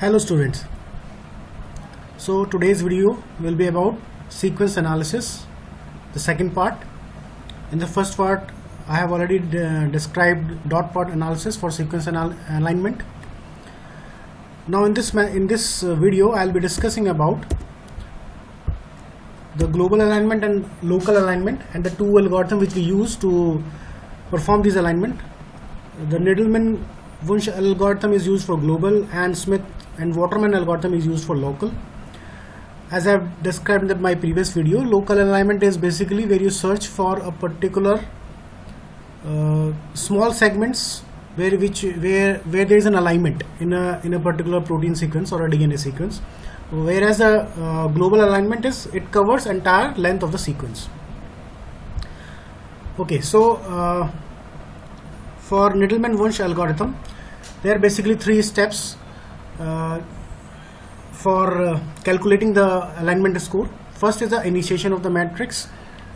Hello students. So today's video will be about sequence analysis, the second part. In the first part I have already described dot plot analysis for sequence alignment. Now in this video I'll be discussing about the global alignment and local alignment and the two algorithms which we use to perform this alignment. The Needleman-Wunsch algorithm is used for global and Smith and Waterman algorithm is used for local. As I have described in my previous video, local alignment is basically where you search for a particular small segments where there is an alignment in a particular protein sequence or a DNA sequence, whereas a global alignment it covers entire length of the sequence. Okay, so for Needleman-Wunsch algorithm there are basically three steps for calculating the alignment score. First is the initiation of the matrix.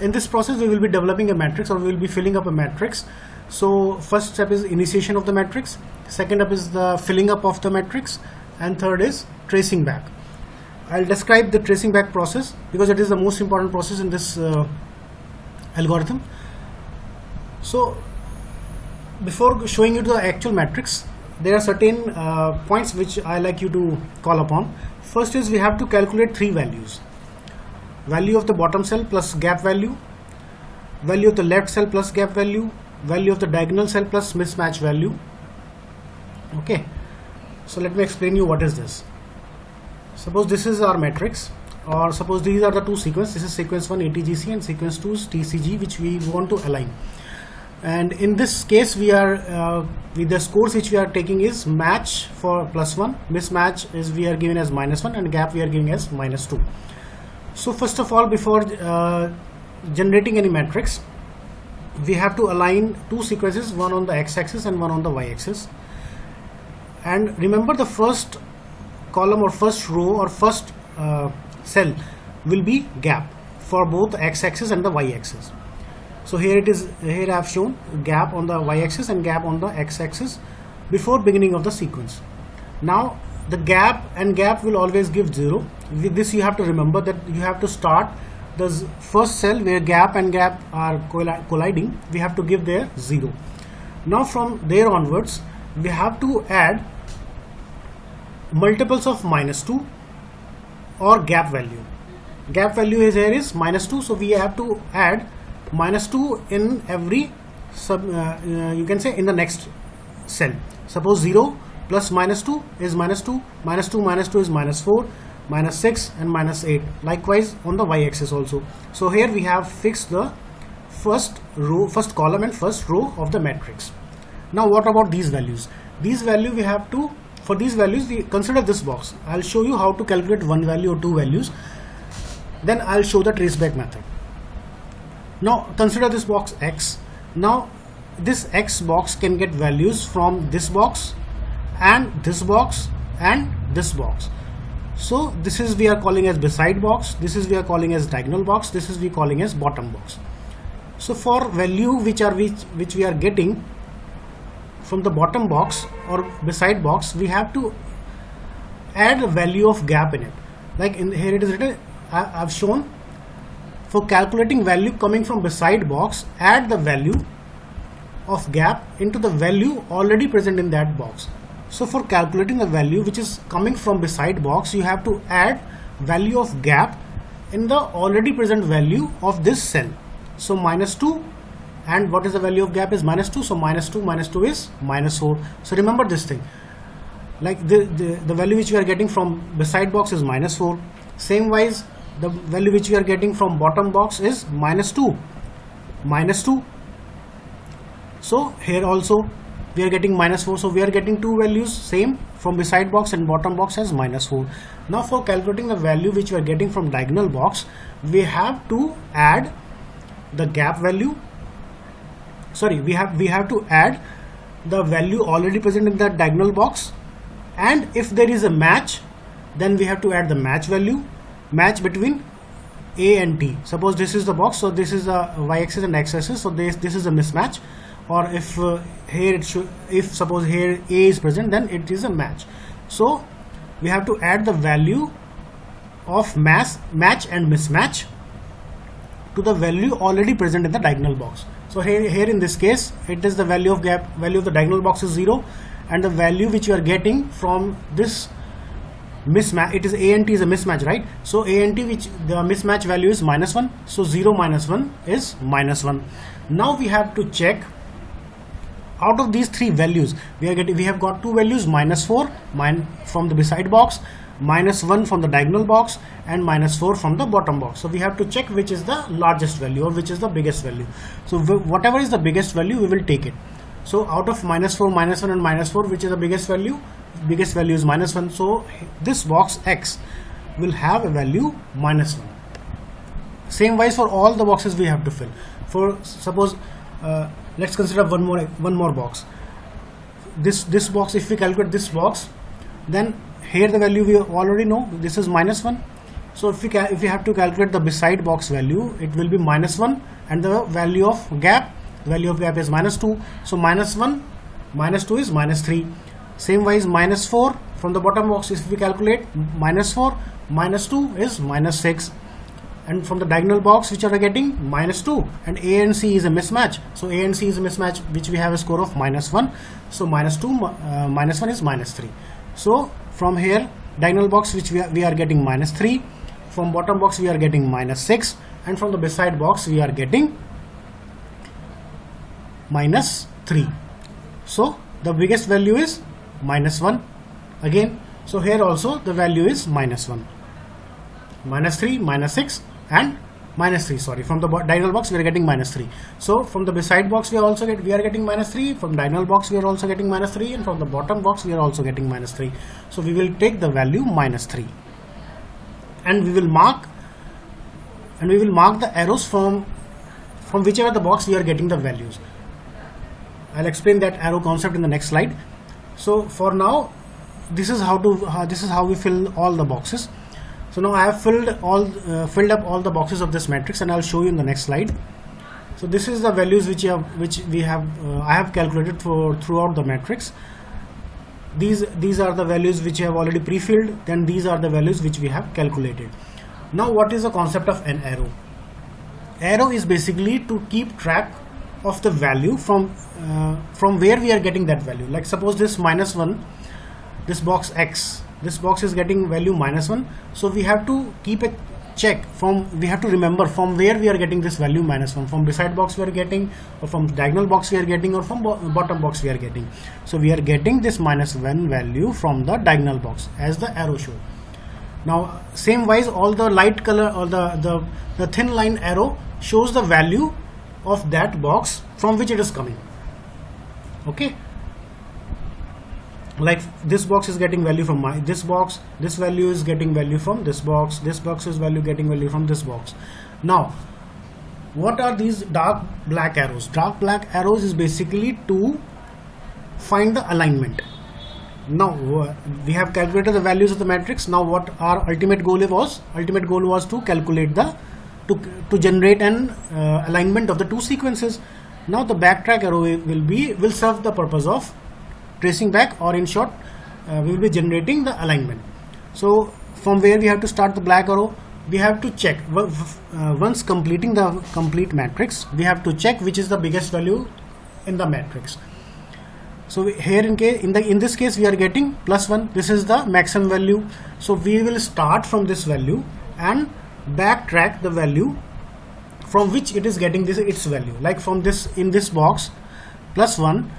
In this process we will be developing a matrix, or we will be filling up a matrix. So first step is initiation of the matrix, second step is the filling up of the matrix, and third is tracing back. I'll describe the tracing back process because it is the most important process in this algorithm. So before showing you the actual matrix, there are certain points which I like you to call upon. First is we have to calculate three values: value of the bottom cell plus gap value, value of the left cell plus gap value, value of the diagonal cell plus mismatch value. Okay, so let me explain you what is this. Suppose this is our matrix, or suppose these are the two sequences. This is sequence 1 ATGC and sequence 2 is TCG, which we want to align. And in this case we are with the scores which we are taking is match for +1, mismatch is we are given as -1, and gap we are giving as -2. So first of all, before generating any matrix, we have to align two sequences, one on the x-axis and one on the y-axis. And remember, the first column or first row or first cell will be gap for both the x-axis and the y-axis. So here it is, here I have shown gap on the y-axis and gap on the x-axis before beginning of the sequence. Now the gap and gap will always give 0. With this you have to remember that you have to start the first cell where gap and gap are colliding, we have to give there 0. Now from there onwards we have to add multiples of -2 or gap value. Gap value is here is -2, so we have to add -2 in every you can say in the next cell. Suppose 0 plus -2 is -2, -2 is -4, -6 and -8. Likewise on the y-axis also. So here we have fixed the first row, first column and first row of the matrix. Now what about these values? These values we have to, for these values we consider this box. I'll show you how to calculate one value or two values, then I'll show the traceback method. Now consider this box X. Now this X box can get values from this box and this box and this box. So this is we are calling as beside box, this is we are calling as diagonal box, this is we calling as bottom box. So for value which we are getting from the bottom box or beside box, we have to add a value of gap in it. Like in here it is written, I've shown for calculating value coming from beside box, add the value of gap into the value already present in that box. So for calculating the value which is coming from beside box, you have to add value of gap in the already present value of this cell. So -2, and what is the value of gap is -2, so -2 is -4. So remember this thing, like the value which we are getting from beside box is -4. Same wise the value which we are getting from bottom box is -2. So here also we are getting -4, so we are getting two values same from beside box and bottom box as -4. Now for calculating the value which we are getting from diagonal box, we have to add the gap value, sorry, we have to add the value already present in the diagonal box, and if there is a match then we have to add the match value, match between A and T. Suppose this is the box, so this is the y-axis and x-axis, so this is a mismatch. Or if here it should, if suppose here A is present, then it is a match. So we have to add the value of match and mismatch to the value already present in the diagonal box. So here in this case, it is the value of the diagonal box is 0, and the value which you are getting from this mismatch, it is A and T is a mismatch, right? So A and T, which the mismatch value is -1, so 0 minus 1 is -1. Now we have to check out of these three values. We have got two values, -4 from the beside box, -1 from the diagonal box, and -4 from the bottom box. So we have to check which is the largest value or which is the biggest value. So whatever is the biggest value, we will take it. So out of -4, -1 and -4, which is the biggest value? Biggest value is -1. So this box X will have a value -1. Same wise for all the boxes we have to fill. For suppose let's consider one more box. This box, if we calculate this box, then here the value we already know, this is -1. So if we have to calculate the beside box value, it will be -1, and the value of gap is -2. So -1 -2 is -3. Same wise, -4 from the bottom box, if we calculate -4 -2 is -6, and from the diagonal box which are getting -2, and A and C is a mismatch. So A and C is a mismatch, which we have a score of -1. So -2 -1 is -3. So from here, diagonal box which we are getting -3, from bottom box we are getting -6, and from the beside box we are getting -3. So the biggest value is -1 again. So here also the value is -1, -3, -6 and -3. Sorry, from the diagonal box we are getting -3. So from the beside box we are getting -3, from diagonal box we are also getting -3, and from the bottom box we are also getting -3. So we will take the value -3, and we will mark the arrows from whichever the box we are getting the values. I'll explain that arrow concept in the next slide. So for now, this is how we fill all the boxes. So now I have filled up all the boxes of this matrix, and I'll show you in the next slide. So this is the values which I have calculated throughout the matrix. These are the values which I have already pre-filled. Then these are the values which we have calculated. Now what is the concept of an arrow? Arrow is basically to keep track of the value from where we are getting that value. Like suppose this -1, this box X, this box is getting value -1. So we have to keep a check we have to remember from where we are getting this value -1. From beside box we are getting, or from diagonal box we are getting, or from bottom box we are getting. So we are getting this -1 value from the diagonal box as the arrow show. Now same wise, all the light color or the thin line arrow shows the value of that box from which it is coming. Okay, like this box is getting value from this box, this value is getting value from this box is getting value from this box. Now what are these dark black arrows? Dark black arrows is basically to find the alignment. Now we have calculated the values of the matrix. Now what our ultimate goal was? Ultimate goal was to calculate to generate an alignment of the two sequences. Now the backtrack arrow will serve the purpose of tracing back, or in short, we will be generating the alignment. So from where we have to start the black arrow, we have to check once completing the complete matrix, we have to check which is the biggest value in the matrix. So here in this case we are getting +1. This is the maximum value. So we will start from this value and backtrack the value from which it is getting its value. Like from in this box +1,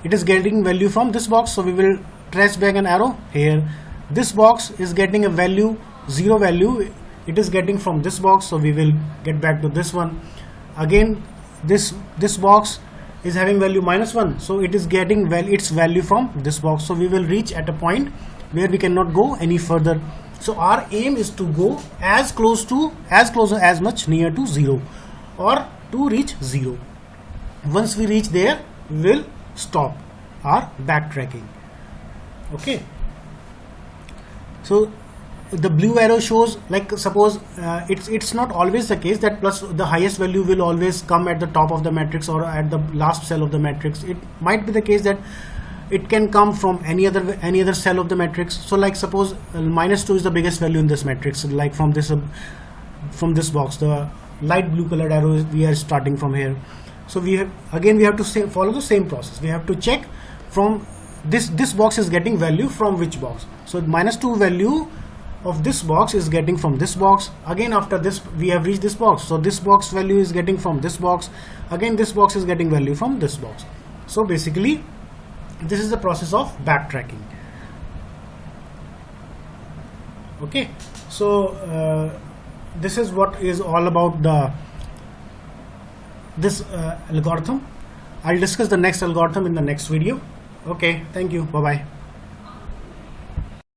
it is getting value from this box. So we will trace back an arrow here. This box is getting a value, 0 value. It is getting from this box. So we will get back to this one. Again, this box is having value -1. So it is getting its value from this box. So we will reach at a point where we cannot go any further. So our aim is to go as close or as much near to 0, or to reach 0. Once we reach there, we will stop our backtracking. Okay. So the blue arrow shows, like suppose it's not always the case that the highest value will always come at the top of the matrix or at the last cell of the matrix. It might be the case that it can come from any other cell of the matrix. So like suppose -2 is the biggest value in this matrix, like from this box, the light blue colored arrow we are starting from here. So we have to follow the same process. We have to check from this box is getting value from which box. So -2 value of this box is getting from this box. Again, after this we have reached this box, so this box value is getting from this box. Again, this box is getting value from this box. So basically this is the process of backtracking. Okay, so this is what is all about this algorithm. I'll discuss the next algorithm in the next video. Okay, thank you, bye bye.